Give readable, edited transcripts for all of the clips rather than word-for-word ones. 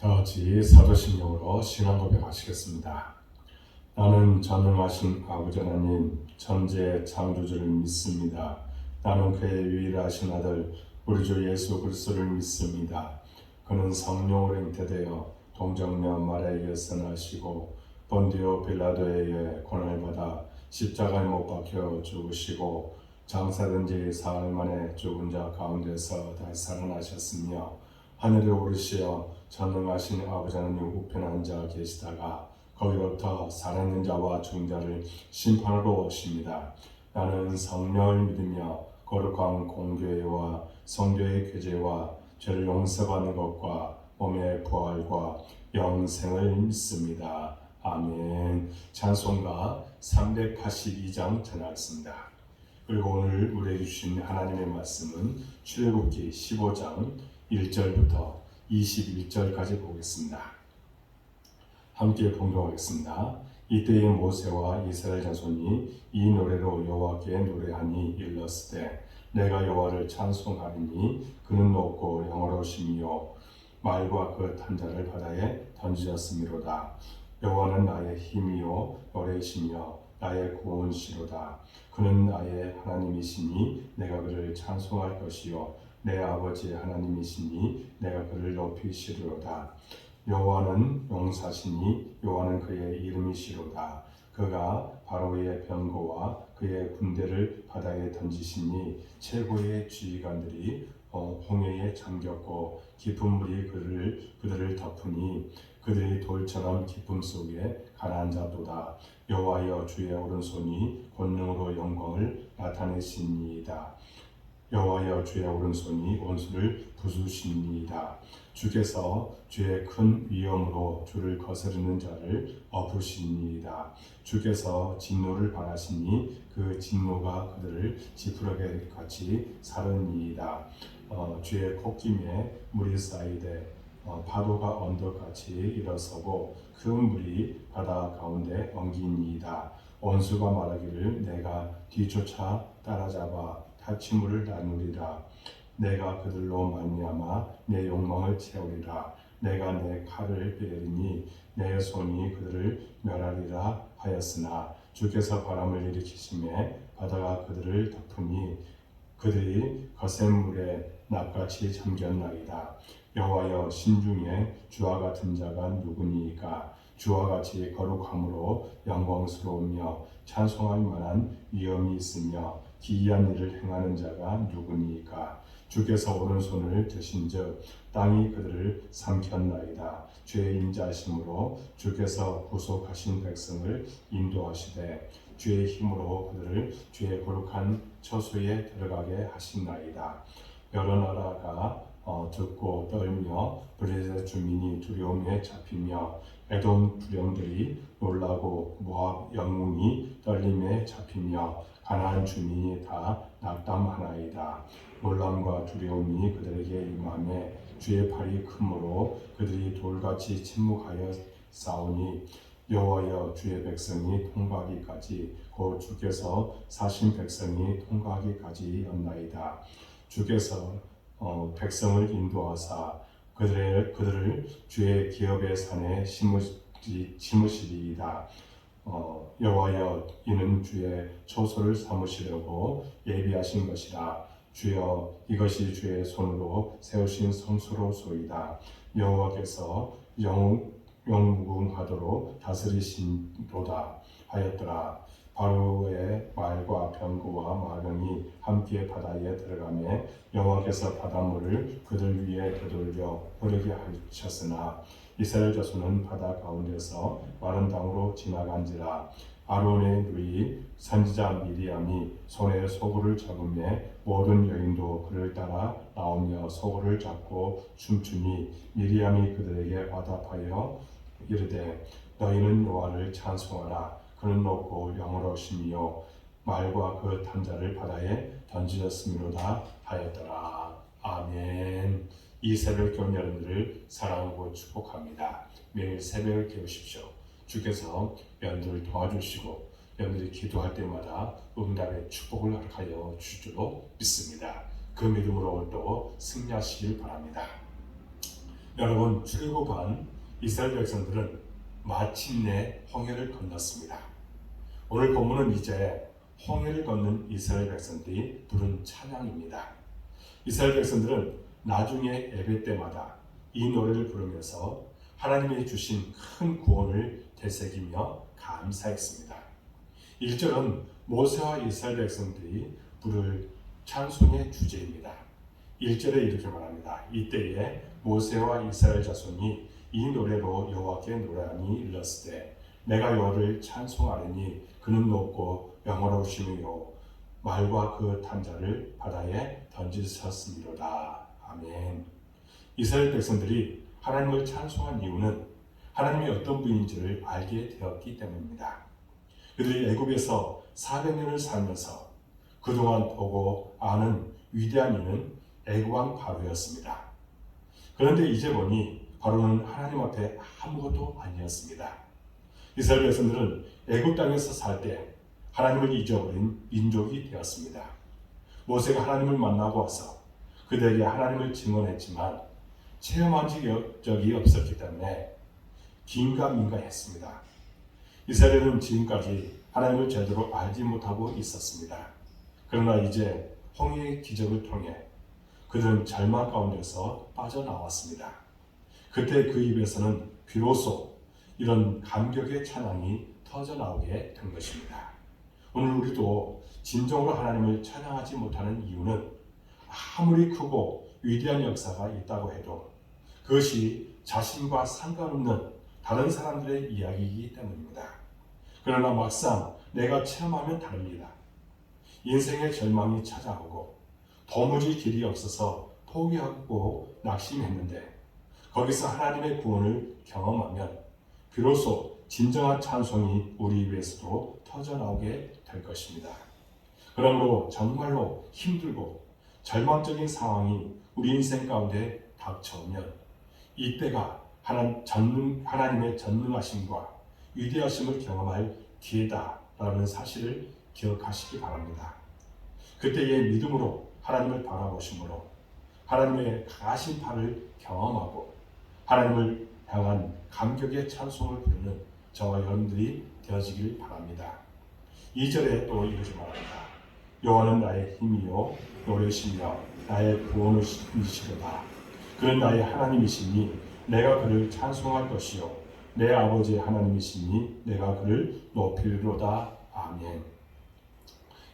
다 같이 사도신경으로 신앙 고백하시겠습니다. 나는 전능하신 아버지 하나님 천지의 창조주를 믿습니다. 나는 그의 유일하신 아들 우리 주 예수 그리스도를 믿습니다. 그는 성령으로 잉태되어 동정녀 마리아에게서 나시고 본디오 빌라도에 의해 고난을 받아 십자가에 못 박혀 죽으시고 장사된 지 사흘 만에 죽은 자 가운데서 다시 살아나셨으며 하늘에 오르시어 전능하신 아버지 하나님 우편에 앉아 계시다가 거기로부터 살아있는 자와 죽은 자를 심판하러 오십니다. 나는 성령을 믿으며 거룩한 공교회와 성교의 교제와 죄를 용서받는 것과 몸의 부활과 영생을 믿습니다. 아멘. 찬송가 382장 전하겠습니다. 그리고 오늘 우리에게 주신 하나님의 말씀은 출애굽기 15장 1절부터 21절까지 보겠습니다. 함께 봉독하겠습니다. 이때에 모세와 이스라엘 자손이 이 노래로 여호와께 노래하니 일렀으되 내가 여호와를 찬송하리니 그는 높고 영원하시며 말과 그 탄자를 바다에 던지셨음이로다. 여호와는 나의 힘이요 노래이시며 나의 구원시로다. 그는 나의 하나님이시니 내가 그를 찬송할 것이요 내 아버지의 하나님이시니 내가 그를 높이시리로다. 여호와는 용사시니 여호와는 그의 이름이시로다. 그가 바로의 병거와 그의 군대를 바다에 던지시니 최고의 지휘관들이 홍해에 잠겼고 깊은 물이 그들을 덮으니 그들이 돌처럼 기쁨 속에 가라앉았도다. 여호와여 주의 오른손이 권능으로 영광을 나타내시니이다. 여호와여 주의 오른손이 원수를 부수시니이다. 주께서 주의 큰 위엄으로 주를 거스르는 자를 엎으시니이다. 주께서 진노를 바라시니 그 진노가 그들을 지푸라기 같이 사르니이다. 주의 콧김에 물이 쌓이되 파도가 언덕같이 일어서고 큰 물이 바다 가운데 엉기니이다. 원수가 말하기를 내가 뒤쫓아 따라잡아 탈취물을 나누리라. 내가 그들로 말미암아 내 욕망을 채우리라. 내가 내 칼을 베리니 내 손이 그들을 멸하리라 하였으나 주께서 바람을 일으키심에 바다가 그들을 덮으니 그들이 거센 물에 낫같이 잠겼나이다. 여호와여 신중에 주와 같은 자가 누구니이까? 주와 같이 거룩함으로 영광스러우며 찬송할 만한 위엄이 있으며 기이한 일을 행하는 자가 누구니이까? 주께서 오른손을 드신즉 땅이 그들을 삼켰나이다. 주의 인자하심으로 주께서 구속하신 백성을 인도하시되 주의 힘으로 그들을 주의 거룩한 처소에 들어가게 하신나이다. 여러 나라가 듣고 떨며 블레셋 주민이 두려움에 잡히며 에돔 두령들이 놀라고 모압 영웅이 떨림에 잡히며 가나안 주민이 다 낙담하나이다. 놀람과 두려움이 그들에게 임하매 주의 팔이 크므로 그들이 돌같이 침묵하여 싸우니 여호와여 주의 백성이 통과하기까지 곧 주께서 사신 백성이 통과하기까지였나이다. 주께서 백성을 인도하사 그들을 주의 기업의 산에 심으시리이다. 여호와여 이는 주의 초소를 삼으시려고 예비하신 것이라. 주여 이것이 주의 손으로 세우신 성소로소이다. 여호와께서 영무궁하도록 다스리신도다 하였더라. 바로의 말과 병거와 마병이 함께 바다에 들어가매 여호와께서 바닷물을 그들 위에 되돌려 흐르게 하셨으나 이스라엘 자손은 바다 가운데서 마른 땅으로 지나간지라. 아론의 누이 선지자 미리암이 손에 소굴을 잡으매 모든 여인도 그를 따라 나오며 소굴을 잡고 춤추니 미리암이 그들에게 화답하여 이르되 너희는 여호와를 찬송하라. 그는 높고 영원하시며 말과 그 탄자를 바다에 던지셨음이로다 하였더라. 아멘. 이 새벽 교회 여러분들을 사랑하고 축복합니다. 매일 새벽을 깨우십시오. 주께서 여러분들을 도와주시고 여러분들이 기도할 때마다 응답의 축복을 허락하여 주실 줄로 믿습니다. 그 믿음으로 또 승리하시길 바랍니다. 여러분, 출애굽한 이스라엘 백성들은 마침내 홍해를 건넜습니다. 오늘 본문은 이제 홍해를 건넌 이스라엘 백성들이 부른 찬양입니다. 이스라엘 백성들은 나중에 예배 때마다 이 노래를 부르면서 하나님이 주신 큰 구원을 되새기며 감사했습니다. 1절은 모세와 이스라엘 백성들이 부를 찬송의 주제입니다. 1절에 이렇게 말합니다. 이때에 모세와 이스라엘 자손이 이 노래로 여호와께 노래하니 일렀을 때 내가 여호와를 찬송하리니 그는 높고 영원하시며 말과 그 탄자를 바다에 던지셨음이로다. 아멘. 이스라엘 백성들이 하나님을 찬송한 이유는 하나님이 어떤 분인지를 알게 되었기 때문입니다. 그들이 애굽에서 400년을 살면서 그동안 보고 아는 위대한 이는 애굽 왕 바로였습니다. 그런데 이제 보니 바로는 하나님 앞에 아무것도 아니었습니다. 이스라엘 백성들은 애굽 땅에서 살 때 하나님을 잊어버린 민족이 되었습니다. 모세가 하나님을 만나고 와서 그들에게 하나님을 증언했지만 체험한 적이 없었기 때문에 긴가민가했습니다. 이스라엘은 지금까지 하나님을 제대로 알지 못하고 있었습니다. 그러나 이제 홍해의 기적을 통해 그들은 절망 가운데서 빠져나왔습니다. 그때 그 입에서는 비로소 이런 감격의 찬양이 터져나오게 된 것입니다. 오늘 우리도 진정으로 하나님을 찬양하지 못하는 이유는 아무리 크고 위대한 역사가 있다고 해도 그것이 자신과 상관없는 다른 사람들의 이야기이기 때문입니다. 그러나 막상 내가 체험하면 다릅니다. 인생의 절망이 찾아오고 도무지 길이 없어서 포기하고 낙심했는데 거기서 하나님의 구원을 경험하면 비로소 진정한 찬송이 우리 입에서도 터져나오게 될 것입니다. 그러므로 정말로 힘들고 절망적인 상황이 우리 인생 가운데 닥쳐오면 이때가 하나님의 전능하심과 위대하심을 경험할 기회다라는 사실을 기억하시기 바랍니다. 그때의 믿음으로 하나님을 바라보심으로 하나님의 강하신 팔을 경험하고 하나님을 향한 감격의 찬송을 부르는 저와 여러분들이 되어지길 바랍니다. 2절에 또 이렇게 말합니다. 여호와는 나의 힘이요 노래시며 나의 구원이시로다. 그는 나의 하나님이시니 내가 그를 찬송할 것이요 내 아버지의 하나님이시니 내가 그를 높이리로다. 아멘.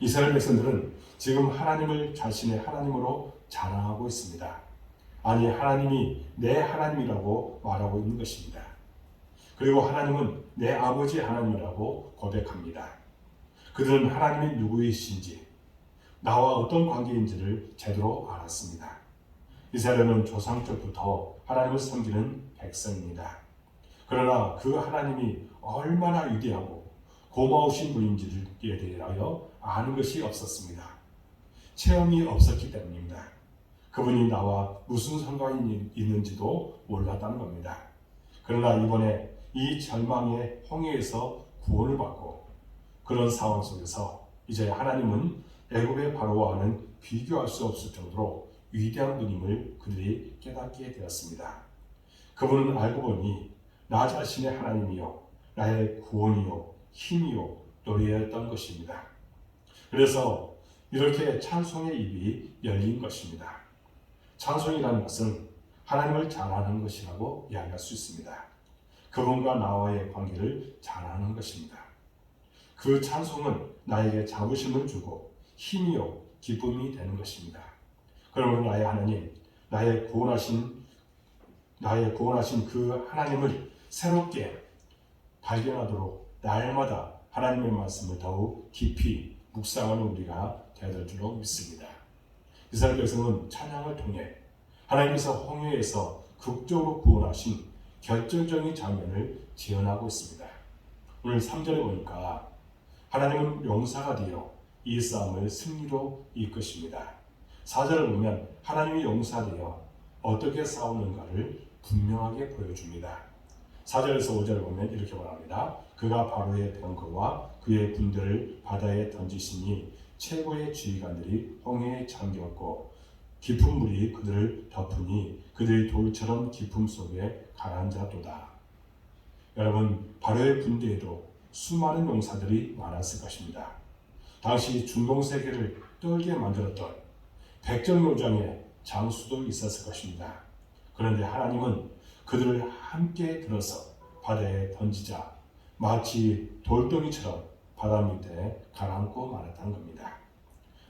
이스라엘 백성들은 지금 하나님을 자신의 하나님으로 자랑하고 있습니다. 아니, 하나님이 내 하나님이라고 말하고 있는 것입니다. 그리고 하나님은 내 아버지의 하나님이라고 고백합니다. 그들은 하나님이 누구이신지, 나와 어떤 관계인지를 제대로 알았습니다. 이스라엘은 조상적부터 하나님을 섬기는 백성입니다. 그러나 그 하나님이 얼마나 위대하고 고마우신 분인지에 대하여 아는 것이 없었습니다. 체험이 없었기 때문입니다. 그분이 나와 무슨 상관이 있는지도 몰랐다는 겁니다. 그러나 이번에 이 절망의 홍해에서 구원을 받고 그런 상황 속에서 이제 하나님은 애굽의 바로와는 비교할 수 없을 정도로 위대한 분임을 그들이 깨닫게 되었습니다. 그분은 알고 보니 나 자신의 하나님이요 나의 구원이요 힘이요 노래였던 것입니다. 그래서 이렇게 찬송의 입이 열린 것입니다. 찬송이라는 것은 하나님을 자랑하는 것이라고 이야기할 수 있습니다. 그분과 나와의 관계를 자랑하는 것입니다. 그 찬송은 나에게 자부심을 주고 힘이요 기쁨이 되는 것입니다. 그러므로 나의 하나님, 나의 구원하신 그 하나님을 새롭게 발견하도록 날마다 하나님의 말씀을 더욱 깊이 묵상하는 우리가 되어야 될 줄로 믿습니다. 이스라엘 백성은 찬양을 통해 하나님께서 홍해에서 극적으로 구원하신 결정적인 장면을 재현하고 있습니다. 오늘 3절에 보니까 하나님은 용사가 되어 이 싸움을 승리로 이끄십니다. 4절을 보면 하나님이 용사되어 어떻게 싸우는가를 분명하게 보여줍니다. 4절에서 5절을 보면 이렇게 말합니다. 그가 바로의 병거와 그의 군대를 바다에 던지시니 최고의 지휘관들이 홍해에 잠겼고 깊은 물이 그들을 덮으니 그들이 돌처럼 깊음 속에 가라앉았도다. 여러분, 바로의 군대에도 수많은 용사들이 많았을 것입니다. 당시 중동 세계를 떨게 만들었던 백정노장의 장수도 있었을 것입니다. 그런데 하나님은 그들을 함께 들어서 바다에 던지자 마치 돌덩이처럼 바다 밑에 가라앉고 말았다는 겁니다.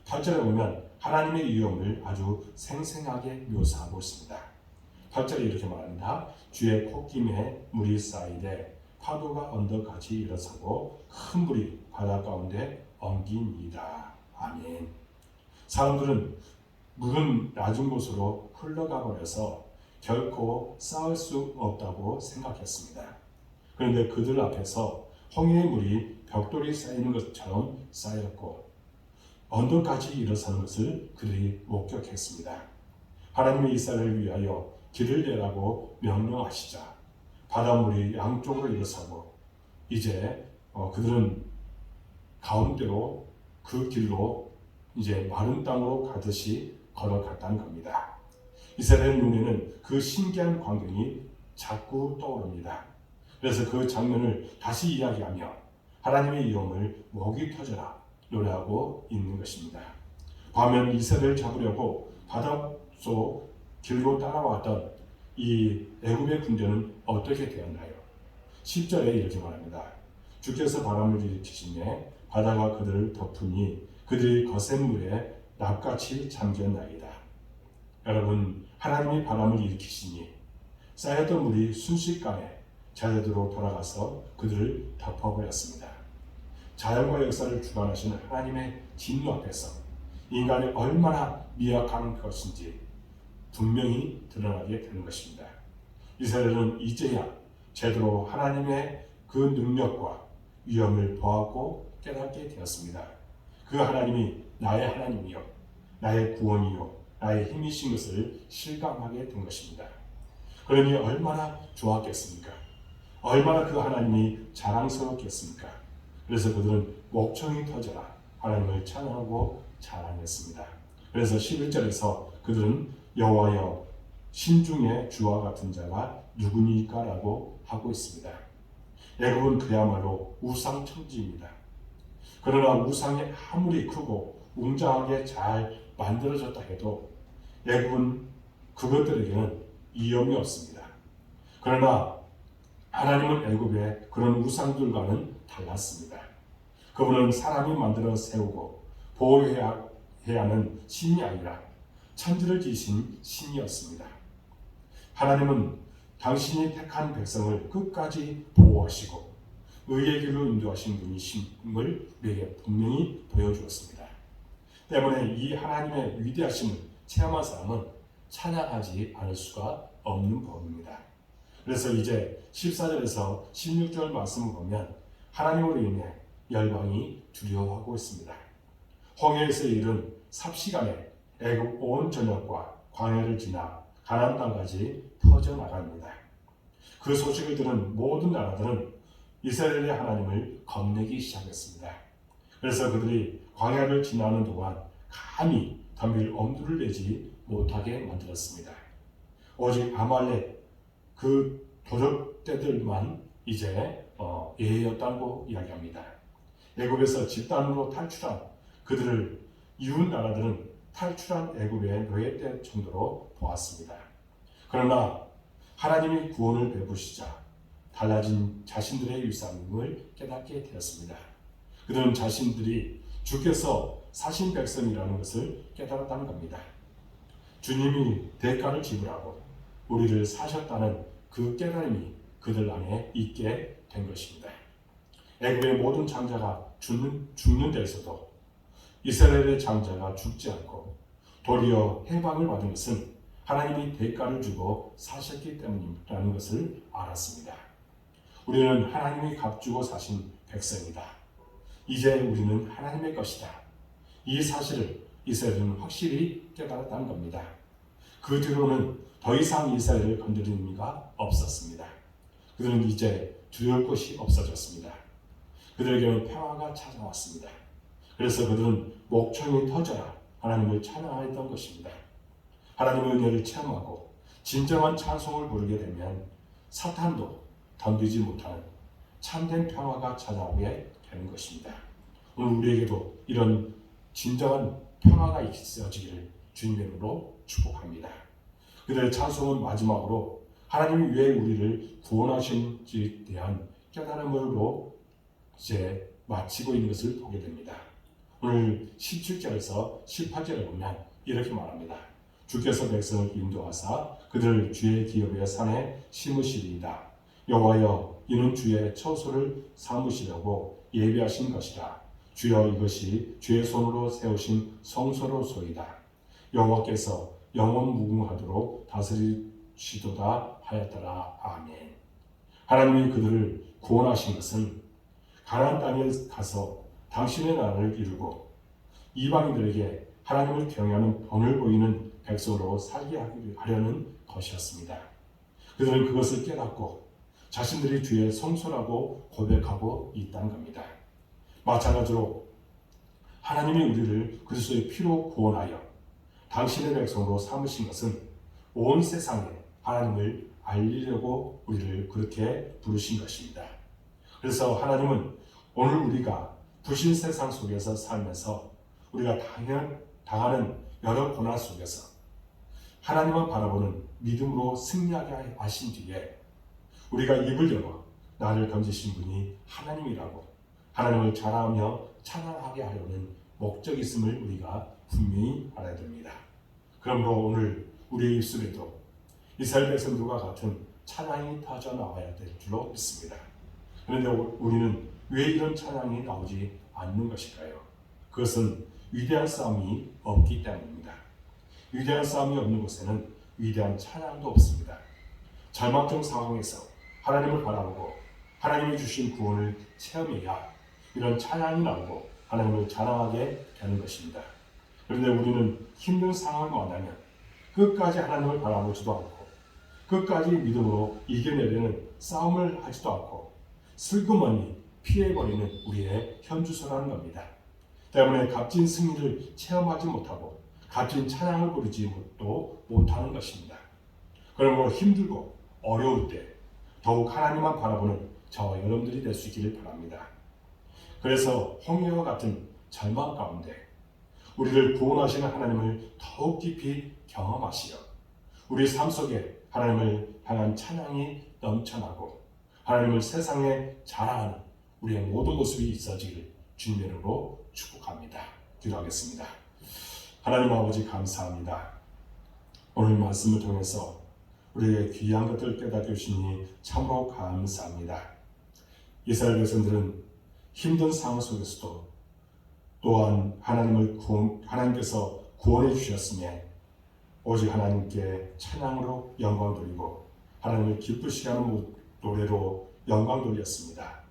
8절에 보면 하나님의 위엄을 아주 생생하게 묘사하고 있습니다. 8절에 이렇게 말합니다. 주의 콧김에 물이 쌓이되 파도가 언덕같이 일어서고 큰 물이 바다 가운데 엉기니이다. 아멘. 사람들은 물은 낮은 곳으로 흘러가 버려서 결코 쌓을 수 없다고 생각했습니다. 그런데 그들 앞에서 홍해의 물이 벽돌이 쌓이는 것처럼 쌓였고 언덕까지 일어서는 것을 그들이 목격했습니다. 하나님의 이스라엘을 위하여 길을 내라고 명령하시자 바닷물이 양쪽으로 일어서고 이제 그들은 가운데로 그 길로 이제 마른 땅으로 가듯이 걸어갔다는 겁니다. 이스라엘 눈에는 그 신기한 광경이 자꾸 떠오릅니다. 그래서 그 장면을 다시 이야기하며 하나님의 위엄을 목이 터져라 노래하고 있는 것입니다. 반면 이스라엘을 잡으려고 바닷속 길로 따라왔던 이 애굽의 군대는 어떻게 되었나요? 10절에 이렇게 말합니다. 주께서 바람을 일으키시매 바다가 그들을 덮으니 그들이 거센 물에 납같이 잠겼나이다. 여러분, 하나님이 바람을 일으키시니 쌓였던 물이 순식간에 자연으로 돌아가서 그들을 덮어버렸습니다. 자연과 역사를 주관하시는 하나님의 진노 앞에서 인간이 얼마나 미약한 것인지 분명히 드러나게 되는 것입니다. 이스라엘은 이제야 제대로 하나님의 그 능력과 위엄을 보았고 깨닫게 되었습니다. 그 하나님이 나의 하나님이요 나의 구원이요 나의 힘이신 것을 실감하게 된 것입니다. 그러니 얼마나 좋았겠습니까? 얼마나 그 하나님이 자랑스럽겠습니까? 그래서 그들은 목청이 터져라 하나님을 찬양하고 자랑했습니다. 그래서 11절에서 그들은 여호와여 신중의 주와 같은 자가 누구니까 라고 하고 있습니다. 애굽은 그야말로 우상천지입니다. 그러나 우상이 아무리 크고 웅장하게 잘 만들어졌다 해도 애굽은 그것들에게는 위험이 없습니다. 그러나 하나님은 애굽의 그런 우상들과는 달랐습니다. 그분은 사람이 만들어 세우고 보호해야 하는 신이 아니라 천지를 지으신 신이었습니다. 하나님은 당신이 택한 백성을 끝까지 보호하시고 의의 길로 인도하신 분이심을 우리에게 분명히 보여주었습니다. 때문에 이 하나님의 위대하심을 체험한 사람은 찬양하지 않을 수가 없는 법입니다. 그래서 이제 14절에서 16절 말씀을 보면 하나님으로 인해 열방이 두려워하고 있습니다. 홍해에서 이른 삽시간에 애굽 온 전역과 광야를 지나 가나안 땅까지 퍼져나갑니다. 그 소식을 들은 모든 나라들은 이스라엘의 하나님을 겁내기 시작했습니다. 그래서 그들이 광야를 지나는 동안 감히 덤빌 엄두를 내지 못하게 만들었습니다. 오직 아말렉 그 도적대들만 이제 예였다고 이야기합니다. 애굽에서 집단으로 탈출한 그들을 이웃 나라들은 탈출한 애굽의 노예대 정도로 보았습니다. 그러나 하나님이 구원을 베푸시자 달라진 자신들의 일상을 깨닫게 되었습니다. 그들은 자신들이 주께서 사신 백성이라는 것을 깨달았다는 겁니다. 주님이 대가를 지불하고 우리를 사셨다는 그 깨달음이 그들 안에 있게 된 것입니다. 애굽의 모든 장자가 죽는 데에서도 이스라엘의 장자가 죽지 않고 도리어 해방을 받은 것은 하나님이 대가를 주고 사셨기 때문이라는 것을 알았습니다. 우리는 하나님이 값주고 사신 백성이다. 이제 우리는 하나님의 것이다. 이 사실을 이스라엘은 확실히 깨달았다는 겁니다. 그 뒤로는 더 이상 이스라엘을 건드리는 의미가 없었습니다. 그들은 이제 두려울 것이 없어졌습니다. 그들에게는 평화가 찾아왔습니다. 그래서 그들은 목청이 터져라 하나님을 찬양하였던 것입니다. 하나님의 은혜를 체험하고 진정한 찬송을 부르게 되면 사탄도 덤비지 못하는 참된 평화가 찾아오게 되는 것입니다. 오늘 우리에게도 이런 진정한 평화가 있어지기를 주님의 이름으로 축복합니다. 그들의 찬송은 마지막으로 하나님이 왜 우리를 구원하신지에 대한 깨달음으로 이제 마치고 있는 것을 보게 됩니다. 오늘 17절에서 18절에 보면 이렇게 말합니다. 주께서 백성을 인도하사 그들을 주의 기업의 산에 심으시리이다. 여호와여, 이는 주의 처소를 삼으시려고 예비하신 것이라. 주여, 이것이 주의 손으로 세우신 성소로소이다. 여호와께서 영원 무궁하도록 다스리시도다 하였더라. 아멘. 하나님이 그들을 구원하신 것은 가나안 땅에 가서 당신의 나라를 이루고 이방인들에게 하나님을 경외하는 본을 보이는 백성으로 살게 하려는 것이었습니다. 그들은 그것을 깨닫고 자신들이 주의 성소라고 고백하고 있다는 겁니다. 마찬가지로 하나님이 우리를 그리스도의 피로 구원하여 당신의 백성으로 삼으신 것은 온 세상에 하나님을 알리려고 우리를 그렇게 부르신 것입니다. 그래서 하나님은 오늘 우리가 부신 세상 속에서 살면서 우리가 당하는 여러 고난 속에서 하나님만 바라보는 믿음으로 승리하게 하신 뒤에 우리가 입을 열어 나를 건지신 분이 하나님이라고 하나님을 자랑하며 찬양하게 하려는 목적이 있음을 우리가 분명히 알아야 됩니다. 그러므로 오늘 우리의 입술에도 이스라엘 백성들과 같은 찬양이 터져 나와야 될 줄로 믿습니다. 그런데 우리는 왜 이런 찬양이 나오지 않는 것일까요? 그것은 위대한 싸움이 없기 때문입니다. 위대한 싸움이 없는 곳에는 위대한 찬양도 없습니다. 절망적 상황에서 하나님을 바라보고 하나님이 주신 구원을 체험해야 이런 찬양이 나오고 하나님을 자랑하게 되는 것입니다. 그런데 우리는 힘든 상황을 만나면 끝까지 하나님을 바라보지도 않고 끝까지 믿음으로 이겨내려는 싸움을 하지도 않고 슬그머니 피해버리는 우리의 현주소라는 겁니다. 때문에 값진 승리를 체험하지 못하고 값진 찬양을 부르지 못하는 것입니다. 그러므로 힘들고 어려울 때 더욱 하나님만 바라보는 저와 여러분들이 될 수 있기를 바랍니다. 그래서 홍해와 같은 절망 가운데 우리를 구원하시는 하나님을 더욱 깊이 경험하시어 우리 삶 속에 하나님을 향한 찬양이 넘쳐나고 하나님을 세상에 자랑하는 우리의 모든 모습이 있어지기를 주님의 이름으로 축복합니다. 기도하겠습니다. 하나님 아버지 감사합니다. 오늘 말씀을 통해서 우리의 귀한 것들을 깨닫게 주시니 참으로 감사합니다. 이스라엘 백성들은 힘든 상황 속에서도 또한 하나님께서 구원해 주셨으며 오직 하나님께 찬양으로 영광 돌리고 하나님을 기쁘시게 하는 노래로 영광 돌렸습니다.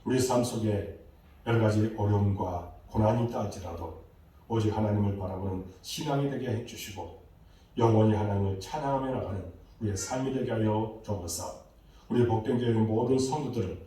우리 삶 속에 여러 가지 어려움과 고난이 있다 할지라도 오직 하나님을 바라보는 신앙이 되게 해주시고 영원히 하나님을 찬양하며 나가는 우리의 삶이 되게 하여 주옵소서. 우리 복된 교회 모든 성도들은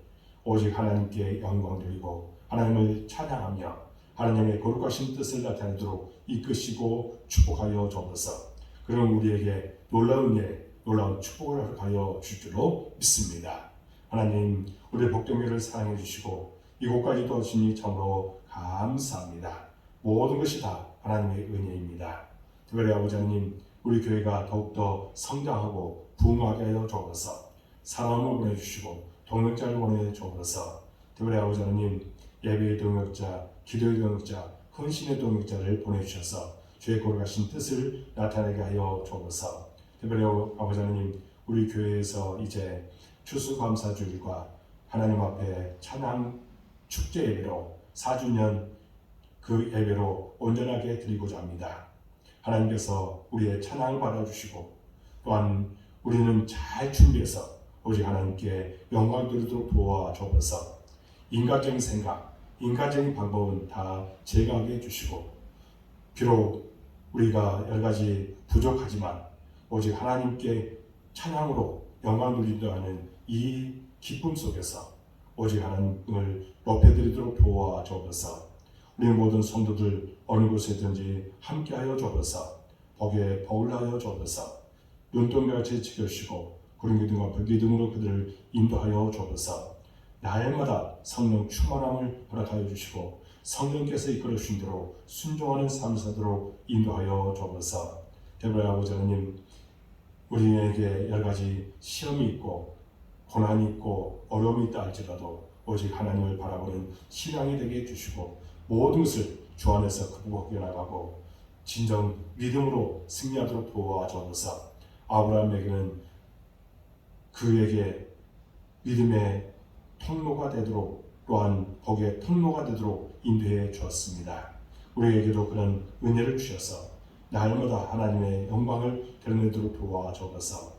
오직 하나님께 영광 돌리고 하나님을 찬양하며 하나님의 거룩하신 뜻을 나타내도록 이끄시고 축복하여 주옵소서. 그럼 우리에게 놀라운 예, 놀라운 축복을 하여 주실 줄로 믿습니다. 하나님, 우리 복된 교회를 사랑해 주시고 이곳까지 도우시니 참으로 감사합니다. 모든 것이 다 하나님의 은혜입니다. 특별히 아버지 하나님, 우리 교회가 더욱더 성장하고 부흥하게 하여 주옵소서. 사랑을 보내주시고 동역자를 보내주옵소서. 특별히 아버지 하나님, 예배의 동역자, 기도의 동역자, 헌신의 동역자를 보내주셔서 주의 거룩하신 뜻을 나타내게 하여 주옵소서. 특별히 아버지 하나님, 우리 교회에서 이제 추수감사주일과 하나님 앞에 찬양 축제 예배로 4주년 그 예배로 온전하게 드리고자 합니다. 하나님께서 우리의 찬양을 받아주시고 또한 우리는 잘 준비해서 오직 하나님께 영광 돌리도록 도와주옵소서. 인간적인 생각, 인간적인 방법은 다 제거하게 해주시고 비록 우리가 여러 가지 부족하지만 오직 하나님께 찬양으로 영광 돌리려 하는 이 기쁨 속에서 오직 하나님을 높여드리도록 도와주옵소서. 우리 모든 성도들 어느 곳에든지 함께하여 주옵소서. 복에 복을 하여 주옵소서. 눈동자같이 지켜주시고 구름 기둥과 불 기둥으로 그들을 인도하여 주옵소서. 날마다 성령 충만함을 허락하여 주시고 성령께서 이끌어 주신 대로 순종하는 삶을 사도록 인도하여 주옵소서. 대부의 아버지 하나님, 우리에게 여러 가지 시험이 있고 고난이 있고 어려움이 있다 할지라도 오직 하나님을 바라보는 신앙이 되게 해주시고 모든 것을 주 안에서 극복해 나가고 진정 믿음으로 승리하도록 도와주옵소서. 아브라함에게는 그에게 믿음의 통로가 되도록 또한 복의 통로가 되도록 인도해 주었습니다. 우리에게도 그런 은혜를 주셔서 날마다 하나님의 영광을 드러내도록 도와주옵소서.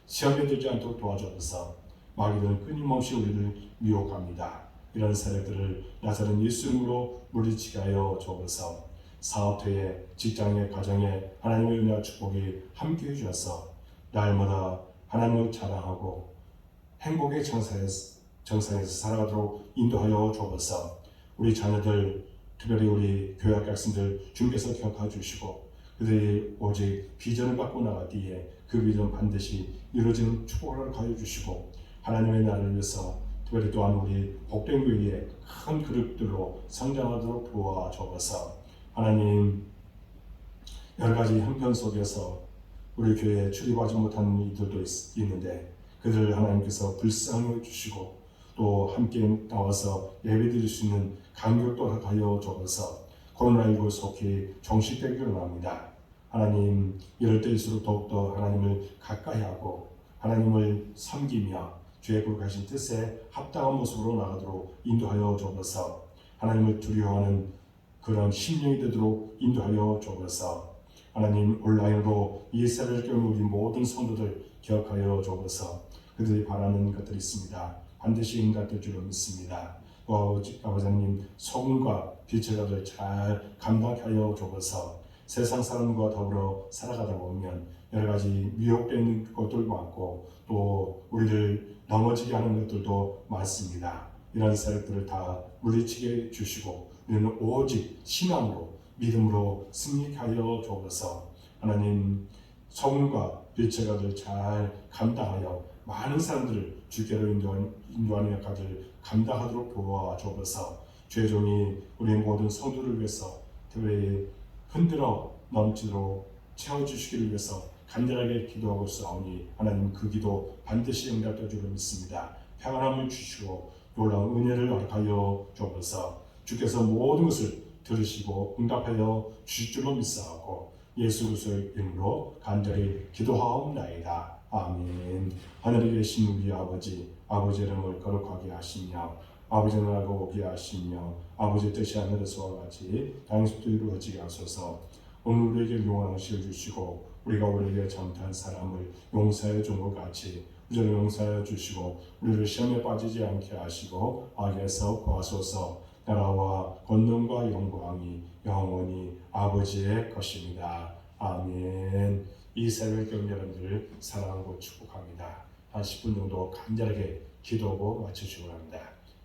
시험에 들지 않도록 도와주옵소서. 마귀들은 끊임없이 우리를 미혹합니다. 이런 세력들을 나사렛 예수 이름으로 물리치게 하여 주옵소서. 사업터에 직장에 가정에 하나님의 은혜와 축복이 함께해 주셔서 날마다 하나님을 자랑하고 행복의 정상에서 살아가도록 인도하여 주옵소서. 우리 자녀들 특별히 우리 교회 학생들 주님께서 기억해 주시고 그들이 오직 비전을 갖고 나갈 때에 그 비전 반드시 이루어지는 축복을 가져 주시고 하나님의 나라를 위해서 특별히 또한 우리 복된 교회의 큰 그릇들로 성장하도록 도와주옵소서. 하나님, 여러 가지 형편 속에서 우리 교회에 출입하지 못하는 이들도 있는데 그들을 하나님께서 불쌍히 주시고 또 함께 나와서 예배드릴 수 있는 간격도 하여 주옵소서. 코로나19 속히 종식되기를 원합니다. 하나님, 이럴 때일수록 더욱더 하나님을 가까이 하고 하나님을 섬기며 주의 거룩하신 뜻에 합당한 모습으로 나가도록 인도하여 주옵소서. 하나님을 두려워하는 그런 심령이 되도록 인도하여 주옵소서. 하나님, 온라인으로 이 예배를 깨우는 우리 모든 성도들 기억하여 주옵소서. 그들이 바라는 것들이 있습니다. 반드시 응답될 줄로 믿습니다. 아버지 하나님, 소금과 빛의 값을 잘 감당하여 주옵소서. 세상 사람과 더불어 살아가다 보면 여러 가지 미혹되는 것들도 많고 또 우리를 넘어지게 하는 것들도 많습니다. 이런 세력들을 다 물리치게 주시고 우리는 오직 신앙으로 믿음으로 승리하여 주옵소서. 하나님, 소금과 빛의 값을 잘 감당하여 많은 사람들을 주께로 인도하는 역할을 감당하도록 도와주옵소서. 주의 종이 우리 모든 성도를 위해서 특별히 흔들어 넘치도록 채워주시기를 위해서 간절하게 기도하고 있사오니 하나님 그 기도 반드시 응답될 줄로 믿습니다. 평안함을 주시고 놀라운 은혜를 허락하여 주옵소서. 주께서 모든 것을 들으시고 응답하여 주실 줄로 믿사오고 예수 그리스도의 이름으로 간절히 기도하옵나이다. 아멘. 하늘에 계신 우리 아버지, 아버지의 이름을 거룩하게 하시며 아버지의 나라가 오게 하시며 아버지의 뜻이 하늘에서와 같이 땅에서도 이루어지게 하소서. 오늘 우리에게 용한 것을 주시고 우리가 우리에게 잘못한 사람을 용서해 준 것 같이 우리를 용서해 주시고 우리를 시험에 빠지지 않게 하시고 악에서 구하소서. 나라와 권능과 영광이 영원히 아버지의 것입니다. 아멘. 이 새벽 여러분들을 사랑하고 축복합니다. 한 10분 정도 간절하게 기도하고 마치시기 바랍니다.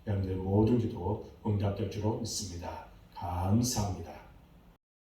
여러분들의 모든 기도 응답될 줄로 믿습니다. 감사합니다.